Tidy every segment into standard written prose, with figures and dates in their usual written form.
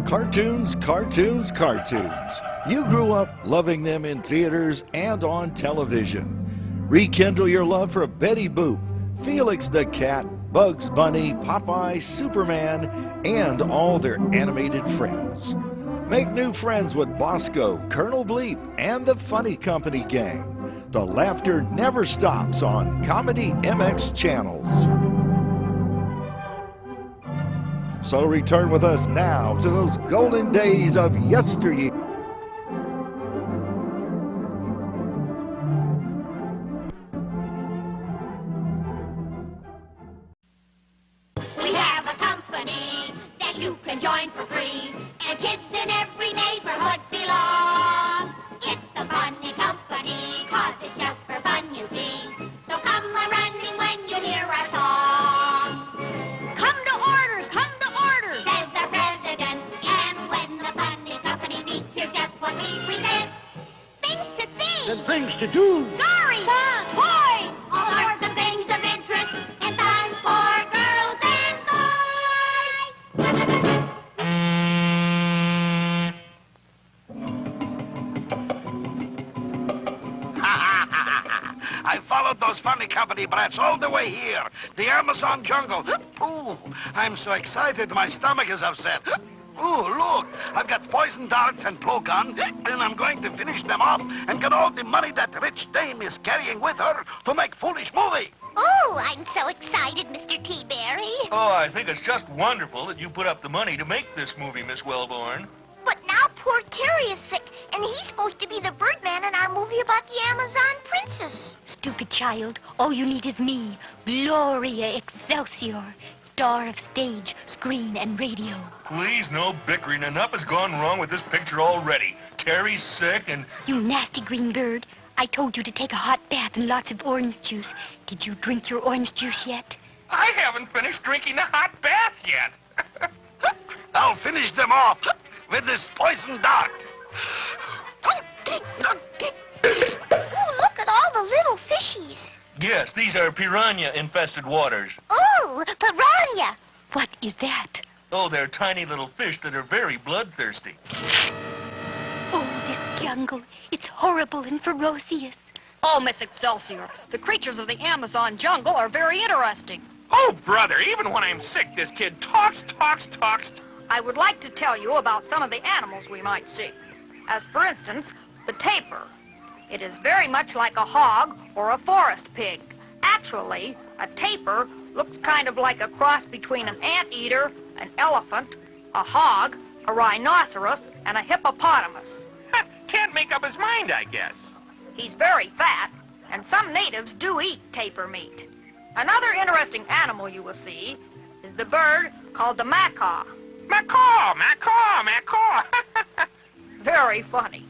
Cartoons, cartoons, cartoons. You grew up loving them in theaters and on television. Rekindle your love for Betty Boop, Felix the Cat, Bugs Bunny, Popeye, Superman, and all their animated friends. Make new friends with Bosco, Colonel Bleep, and the Funny Company Gang. The laughter never stops on ComedyMX channels. So return with us now to those golden days of yesteryear. We have a company that you can join for free, and kids in every neighborhood belong. It's the Funny Company, 'cause it's just for fun, you see. So come on running when you hear our song. Come to order, says the president. And when the Funny Company meets, here's just what we present. Things to see, And things to do. stories, toys, all sorts of things of interest, and fun for girls and boys. I followed those Funny Company brats all the way here, the Amazon jungle. Ooh, I'm so excited, my stomach is upset. Ooh, look, I've got poison darts and blowgun, and I'm going to finish them off and get all the money that rich dame is carrying with her to make foolish movie. Oh, I'm so excited, Mr. T-Berry. Oh, I think it's just wonderful that you put up the money to make this movie, Miss Wellborn. But now poor Terry is sick, and he's supposed to be the Birdman in our movie about the Amazon princess. Stupid child, all you need is me, Gloria Excelsior, star of stage, screen, and radio. Please, no bickering. Enough has gone wrong with this picture already. Terry's sick and... You nasty green bird, I told you to take a hot bath and lots of orange juice. Did you drink your orange juice yet? I haven't finished drinking the hot bath yet. I'll finish them off with this poison dart. Oh, look at all the little fishies. Yes, these are piranha-infested waters. Oh, piranha. What is that? Oh, they're tiny little fish that are very bloodthirsty. Oh, this jungle, it's horrible and ferocious. Oh, Miss Excelsior, the creatures of the Amazon jungle are very interesting. Oh, brother, even when I'm sick, this kid talks. I would like to tell you about some of the animals we might see. As for instance, the tapir. It is very much like a hog or a forest pig. Actually, a tapir looks kind of like a cross between an anteater, an elephant, a hog, a rhinoceros, and a hippopotamus. Can't make up his mind, I guess. He's very fat, and some natives do eat tapir meat. Another interesting animal you will see is the bird called the macaw. Macaw. Very funny.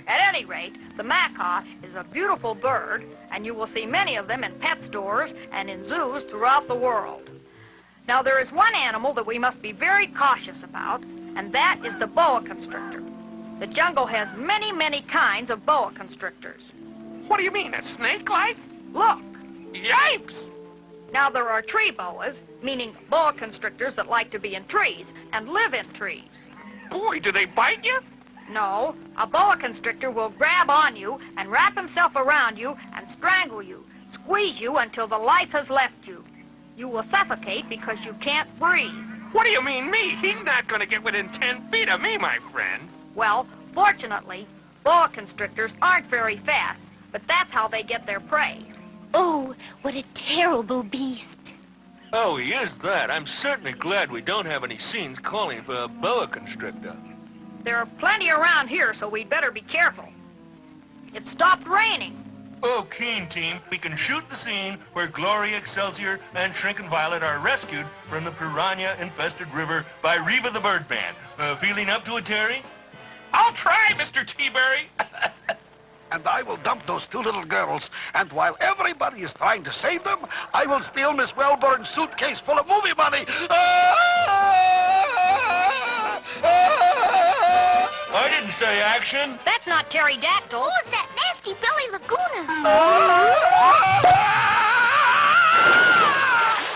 At any rate, the macaw is a beautiful bird, and you will see many of them in pet stores and in zoos throughout the world. Now, there is one animal that we must be very cautious about, and that is the boa constrictor. The jungle has many kinds of boa constrictors. What do you mean, a snake-like? Look. Yipes! Now, there are tree boas, meaning boa constrictors that like to be in trees and live in trees. Boy, do they bite you? No, a boa constrictor will grab on you and wrap himself around you and strangle you, squeeze you until the life has left you. You will suffocate because you can't breathe. What do you mean, me? He's not going to get within 10 feet of me, my friend. Well, fortunately, boa constrictors aren't very fast, but that's how they get their prey. Oh, what a terrible beast. Oh, he is that. I'm certainly glad we don't have any scenes calling for a boa constrictor. There are plenty around here, so we'd better be careful. It stopped raining. Oh, keen team, we can shoot the scene where Gloria Excelsior and Shrinkin' Violet are rescued from the piranha-infested river by Reva the Birdman. Feeling up to it, Terry? I'll try, Mr. T-Berry. And I will dump those two little girls, and while everybody is trying to save them, I will steal Miss Wellborn's suitcase full of movie money. I didn't say action. That's not pterodactyl. Who's that nasty Billy Laguna?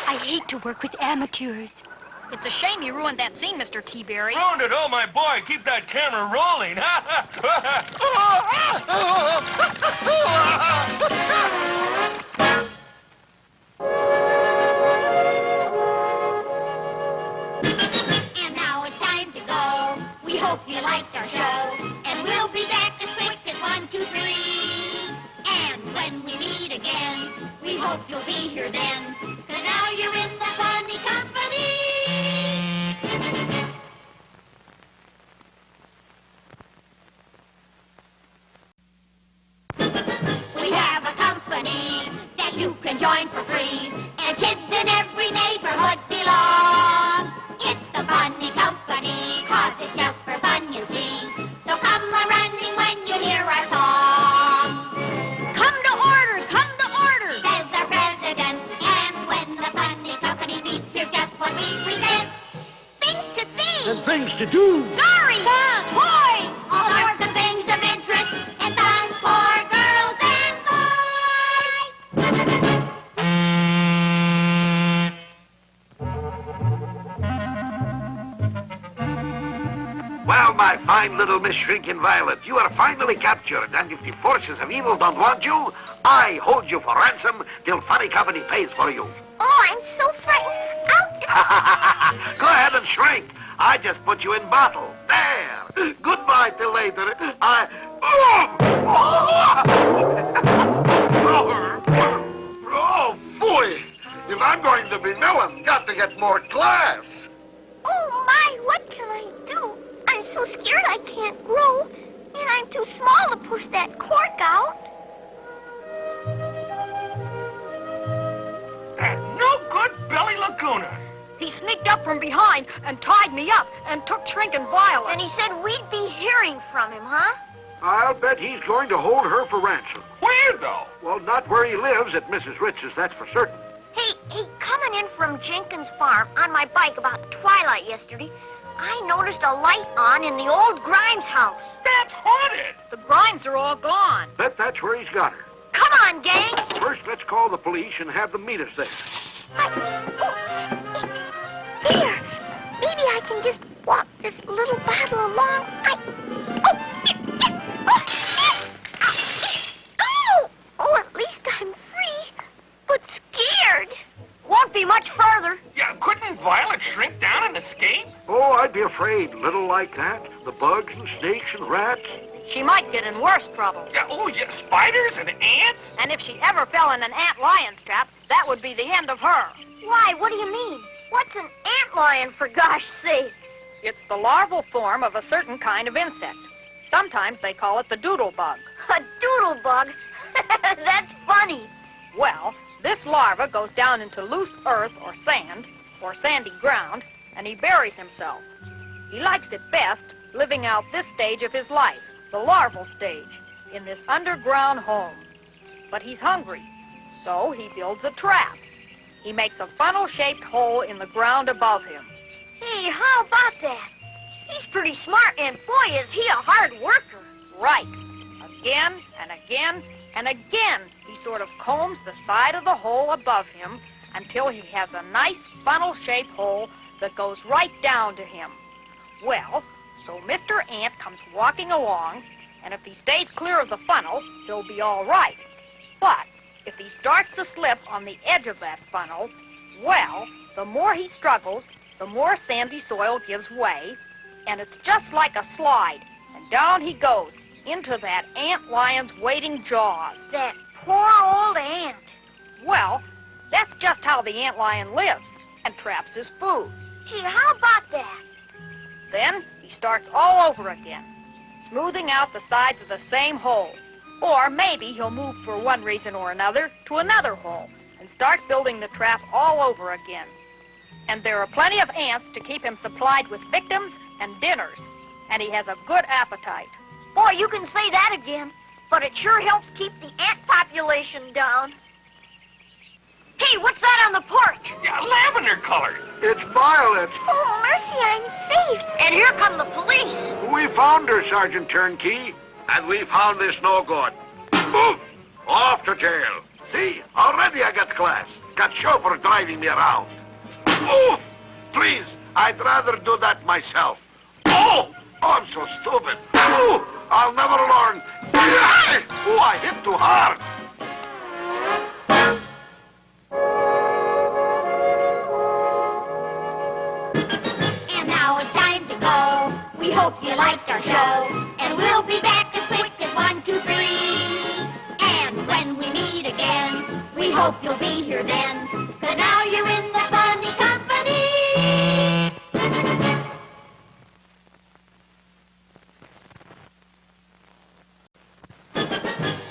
I hate to work with amateurs. It's a shame you ruined that scene, Mr. T-Berry. Ruined it? Oh, my boy, keep that camera rolling. And now it's time to go. We hope you liked our show. And we'll be back as quick as 1, 2, 3. And when we meet again, we hope you'll be here then. 'Cause now you're in the funny company. We have a company that you can join for free. And kids in every neighborhood belong. It's the funny company, 'cause it's just for fun, you see. So come a-running when you hear our song. Come to order, Says our president. And when the funny company meets, here's just what we present. Things to see. And things to do. Stories. Toys. All sorts of things of interest. And fun for girls and boys. Well, my fine little Miss Shrinking Violet, you are finally captured, and if the forces of evil don't want you, I hold you for ransom till Funny Company pays for you. Oh, I'm so frightened. Ouch. Go ahead and shrink. I just put you in bottle. There. Goodbye till later. Oh, boy. If I'm going to be Minow, got to get more class. Oh, my, what can I do? I'm so scared I can't grow, and I'm too small to push that cork out. And no good Billy Laguna. He sneaked up from behind and tied me up and took Shrinking Violet. And he said we'd be hearing from him, huh? I'll bet he's going to hold her for ransom. Where, though? Well, not where he lives at Mrs. Ritz's, that's for certain. Hey, coming in from Jenkins' farm on my bike about twilight yesterday, I noticed a light on in the old Grimes house. That's haunted. The Grimes are all gone. Bet that's where he's got her. Come on, gang. First, let's call the police and have them meet us there. Here, maybe I can just walk this little bottle along. Oh, at least I'm free, but scared. Won't be much further. Yeah, couldn't Violet shrink down and escape? Oh, I'd be afraid. Little like that. The bugs and snakes and rats. She might get in worse trouble. Yeah, oh, yeah, spiders and ants? And if she ever fell in an ant-lion's trap, that would be the end of her. Why, what do you mean? What's an antlion, for gosh sakes? It's the larval form of a certain kind of insect. Sometimes they call it the doodle bug. A doodle bug? That's funny. Well, this larva goes down into loose earth or sand, or sandy ground, and he buries himself. He likes it best living out this stage of his life, the larval stage, in this underground home. But he's hungry, so he builds a trap. He makes a funnel-shaped hole in the ground above him. Hey, how about that? He's pretty smart, and boy, is he a hard worker. Right. Again and again and again, he sort of combs the side of the hole above him until he has a nice funnel-shaped hole that goes right down to him. Well, so Mr. Ant comes walking along, and if he stays clear of the funnel, he'll be all right. But if he starts to slip on the edge of that funnel, well, the more he struggles, the more sandy soil gives way, and it's just like a slide, and down he goes into that ant-lion's waiting jaws. That poor old ant. Well, that's just how the ant-lion lives and traps his food. Gee, how about that? Then he starts all over again, smoothing out the sides of the same hole. Or maybe he'll move for one reason or another to another hole and start building the trap all over again. And there are plenty of ants to keep him supplied with victims and dinners, and he has a good appetite. Boy, you can say that again, but it sure helps keep the ant population down. Hey, what's that on the porch? Yeah, lavender colored. It's Violet. Oh, mercy, I'm safe. And here come the police. We found her, Sergeant Turnkey. And we found this no good. Move! Off to jail. See, already I got class. Got chauffeur driving me around. Move! Please, I'd rather do that myself. Oh, I'm so stupid. Oh, I'll never learn. Oh, I hit too hard. And now it's time to go. We hope you liked our show. And we'll be back as quick as 1, 2, 3. And when we meet again, we hope you'll be here then. 'Cause now you're in the funny company.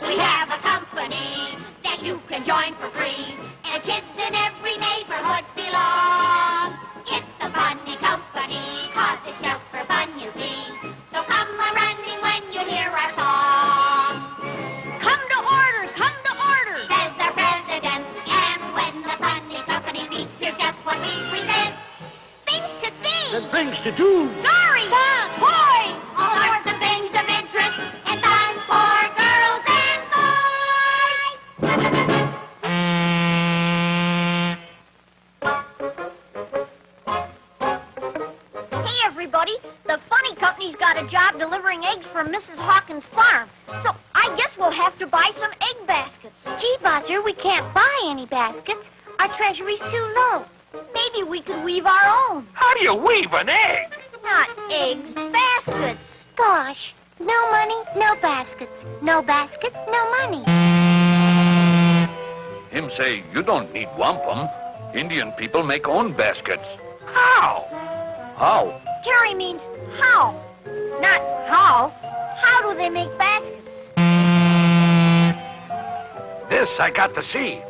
We have a company that you can join for free. And kids in every neighborhood belong. It's the funny company, 'cause it's just for fun, you see. So come a-running when you hear our song. Come to order, Says our president, and when the funny company meets, here's just what we present. Things to see, And things to do. stories, toys, all sorts of things of interest, and fun for girls and boys. Hey, everybody. The Funny Company's got a job delivering eggs from Mrs. Hawkins' farm. So I guess we'll have to buy some egg baskets. Gee, Buzzer, we can't buy any baskets. Our treasury's too low. Maybe we could weave our own. How do you weave an egg? Not eggs, baskets. Gosh, no money, no baskets. No baskets, no money. Him say, you don't need wampum. Indian people make own baskets. How? How? Terry means how, not how. How do they make baskets? This I got to see.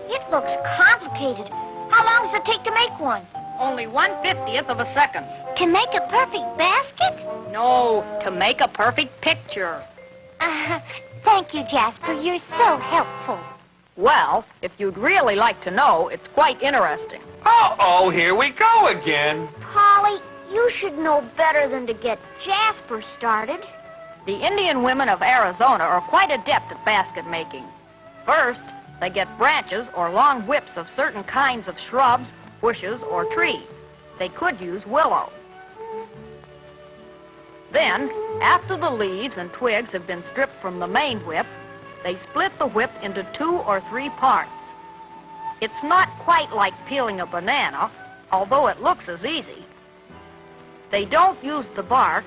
It looks complicated. How long does it take to make one? Only 1/50th of a second. To make a perfect basket? No, to make a perfect picture. Thank you, Jasper. You're so helpful. Well, if you'd really like to know, it's quite interesting. Uh-oh, here we go again. Polly, you should know better than to get Jasper started. The Indian women of Arizona are quite adept at basket making. First, they get branches or long whips of certain kinds of shrubs, bushes, or trees. They could use willow. Then, after the leaves and twigs have been stripped from the main whip, they split the whip into 2 or 3 parts. It's not quite like peeling a banana, although it looks as easy. They don't use the bark,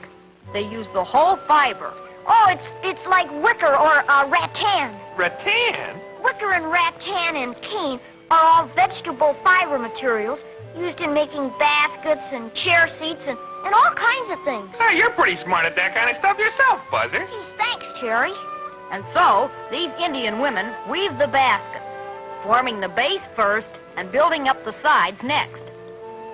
they use the whole fiber. Oh, it's like wicker or rattan. Rattan? Wicker and rattan and cane are all vegetable fiber materials used in making baskets and chair seats and all kinds of things. Oh, you're pretty smart at that kind of stuff yourself, Buzzer. Geez, thanks, Terry. And so, these Indian women weave the baskets, forming the base first and building up the sides next.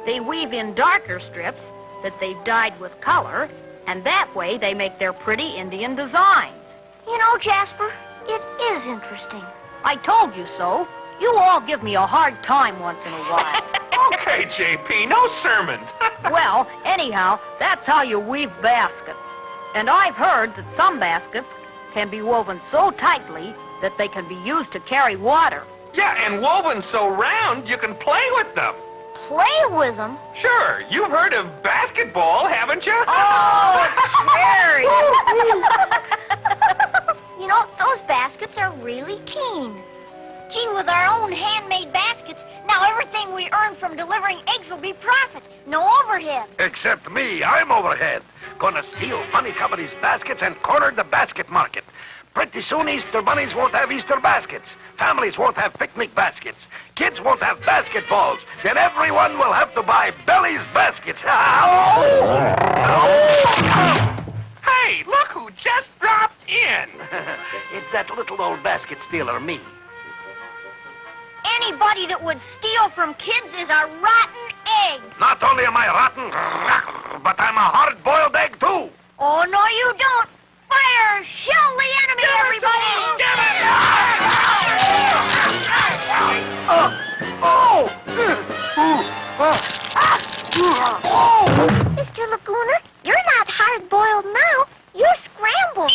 They weave in darker strips that they've dyed with color, and that way they make their pretty Indian designs. You know, Jasper, it is interesting. I told you so. You all give me a hard time once in a while. Okay, JP, no sermons. Well, anyhow, that's how you weave baskets. And I've heard that some baskets can be woven so tightly that they can be used to carry water. Yeah, and woven so round you can play with them. Play with them? Sure, you've heard of basketball, haven't you? Oh, Terry! You know, those baskets are really keen. Gee, with our own handmade baskets, now everything we earn from delivering eggs will be profit. No overhead. Except me, I'm overhead. Gonna steal Funny Company's baskets and corner the basket market. Pretty soon Easter bunnies won't have Easter baskets. Families won't have picnic baskets. Kids won't have basketballs. Then everyone will have to buy Belly's baskets. Hey, look who just dropped in. It's that little old basket stealer, me. Anybody that would steal from kids is a rotten egg. Not only am I rotten, but I'm a hard-boiled egg, too. Oh, no, you don't. Fire! Shell the enemy, everybody! Mr. Laguna, you're not hard-boiled now. You're scrambled.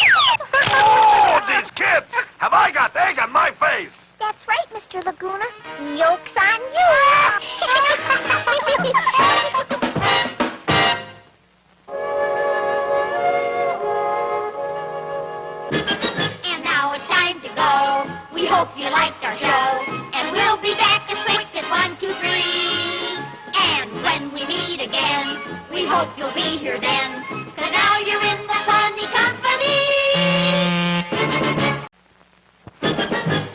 Oh, these kids! Have I got egg on my face? That's right, Mr. Laguna. Yolk's on you. again, we hope you'll be here then. 'Cause now you're in the funny company.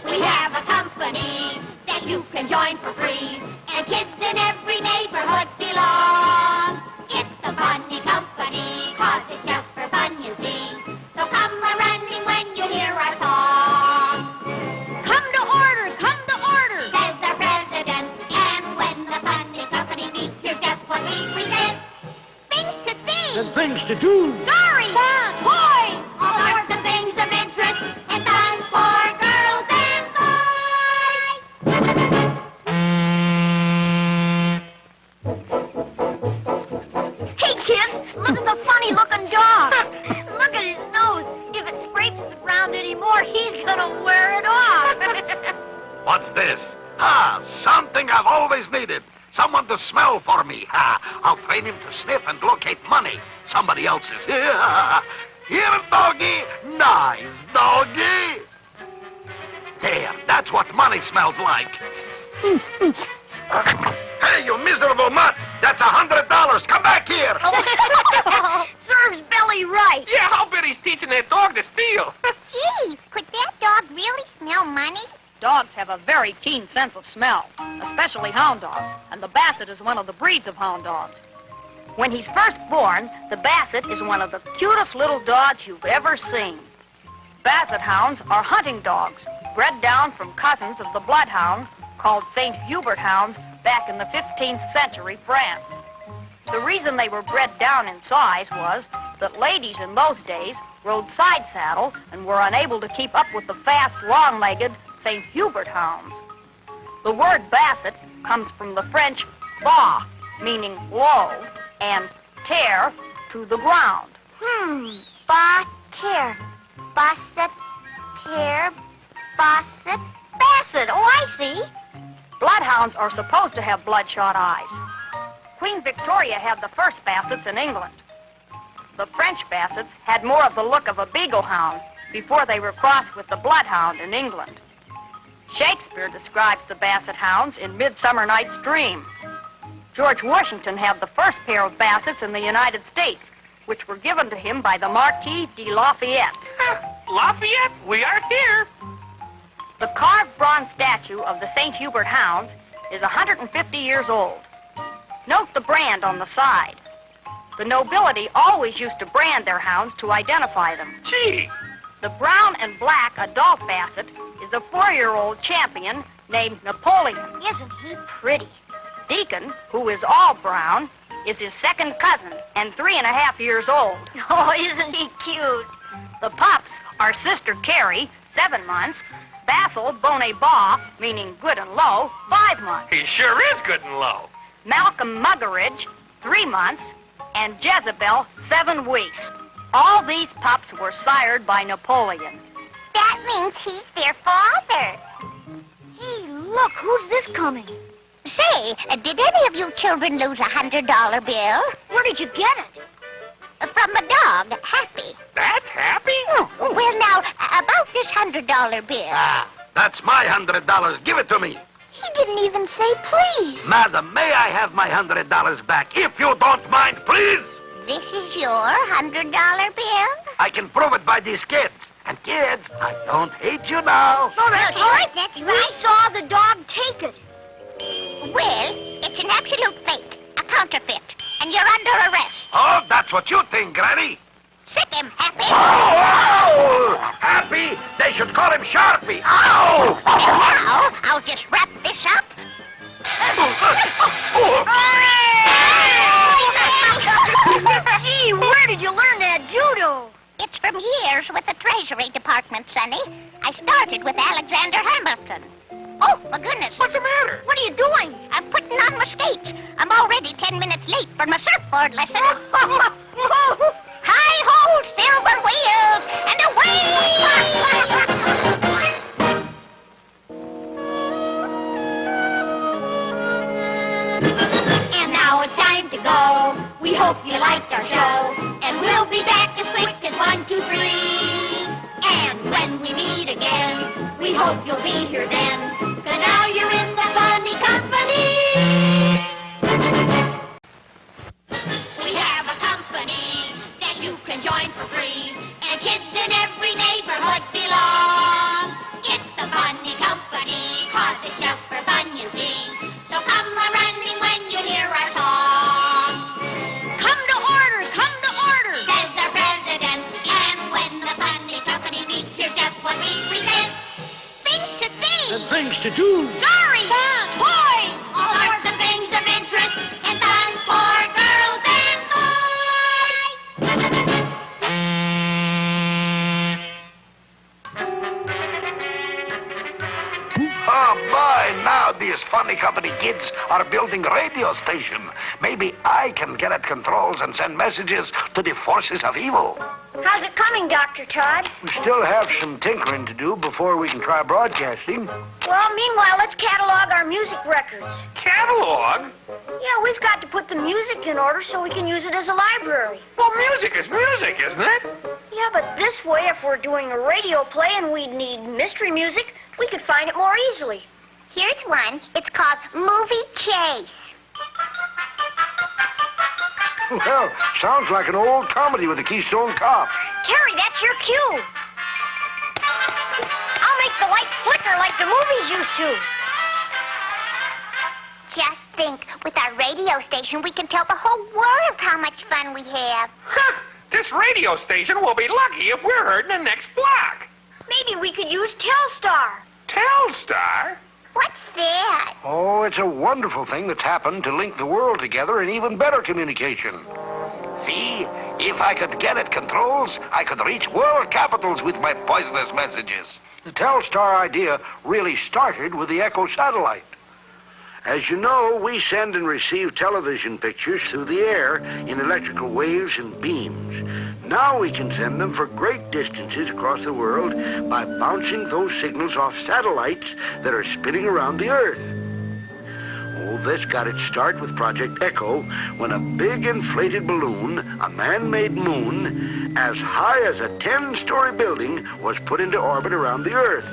We have a company that you can join for free, and kids in every neighborhood belong. It's the funny company, 'cause it's just for fun, you see. So come a-running when you hear our song. Come to order, Says the president, and when the funny company meets, here's just what we present. Things to see, And things to do. stories, toys, all sorts of things of interest, and fun for girls and boys. Hey, kids, look at the funny-looking dog. Look at his nose. If it scrapes the ground anymore, he's gonna wear it off. What's this? Something I've always needed. Someone to smell for me. I'll train him to sniff and locate money. Somebody else's. Here, doggy. Nice, doggy. There, that's what money smells like. Hey, you miserable mutt. That's $100. Come back here. Serves Billy right. Yeah, I'll bet he's teaching that dog to steal. Gee, could that dog really smell money? Dogs have a very keen sense of smell, especially hound dogs, and the Basset is one of the breeds of hound dogs. When he's first born, the Basset is one of the cutest little dogs you've ever seen. Basset hounds are hunting dogs, bred down from cousins of the bloodhound called St. Hubert hounds back in the 15th century France. The reason they were bred down in size was that ladies in those days rode side saddle and were unable to keep up with the fast, long-legged St. Hubert hounds. The word Basset comes from the French bas, meaning low, and terre, to the ground. Basset, Basset. Oh, I see. Bloodhounds are supposed to have bloodshot eyes. Queen Victoria had the first Bassets in England. The French Bassets had more of the look of a beagle hound before they were crossed with the bloodhound in England. Shakespeare describes the Basset hounds in Midsummer Night's Dream. George Washington had the first pair of Bassets in the United States, which were given to him by the Marquis de Lafayette. Lafayette, we are here. The carved bronze statue of the St. Hubert hounds is 150 years old. Note the brand on the side. The nobility always used to brand their hounds to identify them. Gee. The brown and black adult Basset is a 4-year-old champion named Napoleon. Isn't he pretty? Deacon, who is all brown, is his second cousin and 3.5 years old. Oh, isn't he cute? The pups are Sister Carrie, 7 months, Basil Bonnet Bas, meaning good and low, 5 months, He sure is good and low. Malcolm Muggeridge, 3 months, and Jezebel, 7 weeks. All these pups were sired by Napoleon. That means he's their father. Hey, look, who's this coming? Say, did any of you children lose a $100 bill? Where did you get it? From a dog, Happy. That's Happy? Well, now, about this $100 bill. That's my $100. Give it to me. He didn't even say please. Madam, may I have my $100 back? If you don't mind, please. This is your $100 bill? I can prove it by these kids. And kids, I don't hate you now. No, that's right. That's We right. saw the dog take it. Well, it's an absolute fake, a counterfeit, and you're under arrest. Oh, that's what you think, Granny. Sit him, Happy. Oh! Happy? They should call him Sharpie. Ow! And now, I'll just wrap this up. Hey, where did you learn that judo? It's from years with the Treasury Department, Sonny. I started with Alexander Hamilton. Oh, my goodness. What's the matter? What are you doing? I'm putting on my skates. I'm already 10 minutes late for my surfboard lesson. Hi-ho, silver wheels, and away! And now it's time to go. We hope you liked our show. And we'll be back as quick as 1, 2, 3. And when we meet again, we hope you'll be here then. 'Cause now you're in the funny company. to do. Stories, toys, all sorts of things of interest and fun for girls and boys. Oh, boy, now these funny company kids are building a radio station. Maybe I can get at controls and send messages to the forces of evil. How's it coming, Dr. Todd? We still have some tinkering to do before we can try broadcasting. Well, meanwhile, let's catalog our music records. Catalog? Yeah, we've got to put the music in order so we can use it as a library. Well, music is music, isn't it? Yeah, but this way, if we're doing a radio play and we'd need mystery music, we could find it more easily. Here's one. It's called Movie Chase. Well, sounds like an old comedy with the Keystone Cops. Terry, that's your cue. I'll make the lights flicker like the movies used to. Just think, with our radio station, we can tell the whole world how much fun we have. Huh. This radio station will be lucky if we're heard in the next block. Maybe we could use Telstar. Telstar? What's that? Oh, it's a wonderful thing that's happened to link the world together in even better communication. See, if I could get at controls, I could reach world capitals with my poisonous messages. The Telstar idea really started with the Echo satellite. As you know, we send and receive television pictures through the air in electrical waves and beams. Now we can send them for great distances across the world by bouncing those signals off satellites that are spinning around the Earth. Oh, this got its start with Project Echo when a big inflated balloon, a man-made moon, as high as a 10-story building, was put into orbit around the Earth.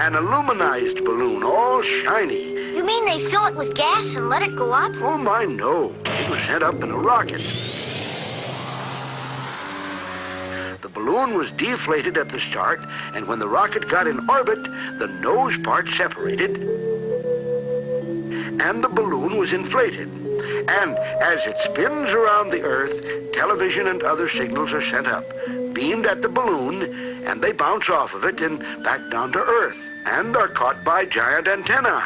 An illuminized balloon, all shiny. You mean they fill it with gas and let it go up? Oh, my, no. It was sent up in a rocket. The balloon was deflated at the start, and when the rocket got in orbit, the nose part separated, and the balloon was inflated. And as it spins around the Earth, television and other signals are sent up, beamed at the balloon, and they bounce off of it and back down to Earth, and are caught by giant antennae.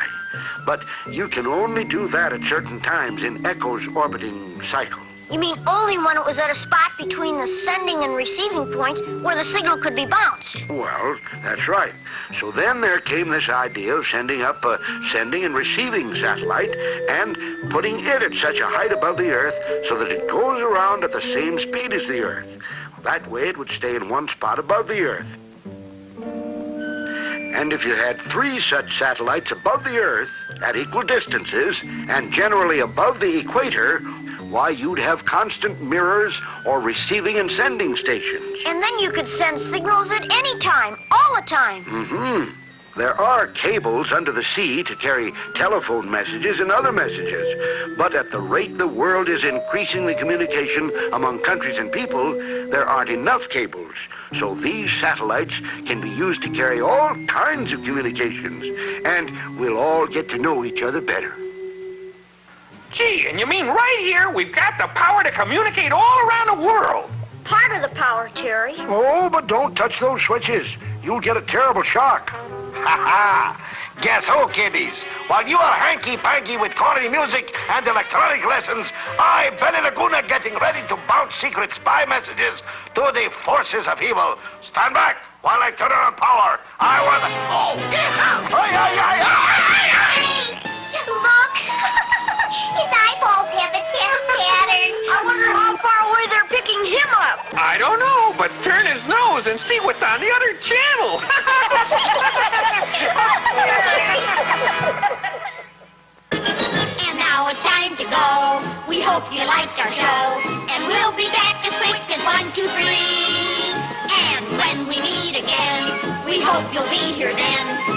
But you can only do that at certain times in Echo's orbiting cycle. You mean only when it was at a spot between the sending and receiving points where the signal could be bounced? Well, that's right. So then there came this idea of sending up a sending and receiving satellite and putting it at such a height above the Earth so that it goes around at the same speed as the Earth. That way it would stay in one spot above the Earth. And if you had 3 such satellites above the Earth at equal distances and generally above the equator, why, you'd have constant mirrors or receiving and sending stations. And then you could send signals at any time, all the time. Mm-hmm. There are cables under the sea to carry telephone messages and other messages. But at the rate the world is increasing the communication among countries and people, there aren't enough cables. So these satellites can be used to carry all kinds of communications, and we'll all get to know each other better. Gee, and you mean right here we've got the power to communicate all around the world? Part of the power, Terry. Oh, but don't touch those switches. You'll get a terrible shock. Ha-ha! Guess who, kiddies? While you are hanky-panky with corny music and electronic lessons, I, Benny Laguna, getting ready to bounce secret spy messages to the forces of evil. Stand back while I turn on power. I want to... Oh! Look! His eyeballs have a pattern. I wonder how far away they're picking him up. I don't know, but turn his nose and see what's on the other channel. And now it's time to go. We hope you liked our show. And we'll be back as quick as 1, 2, 3. And when we meet again, we hope you'll be here then.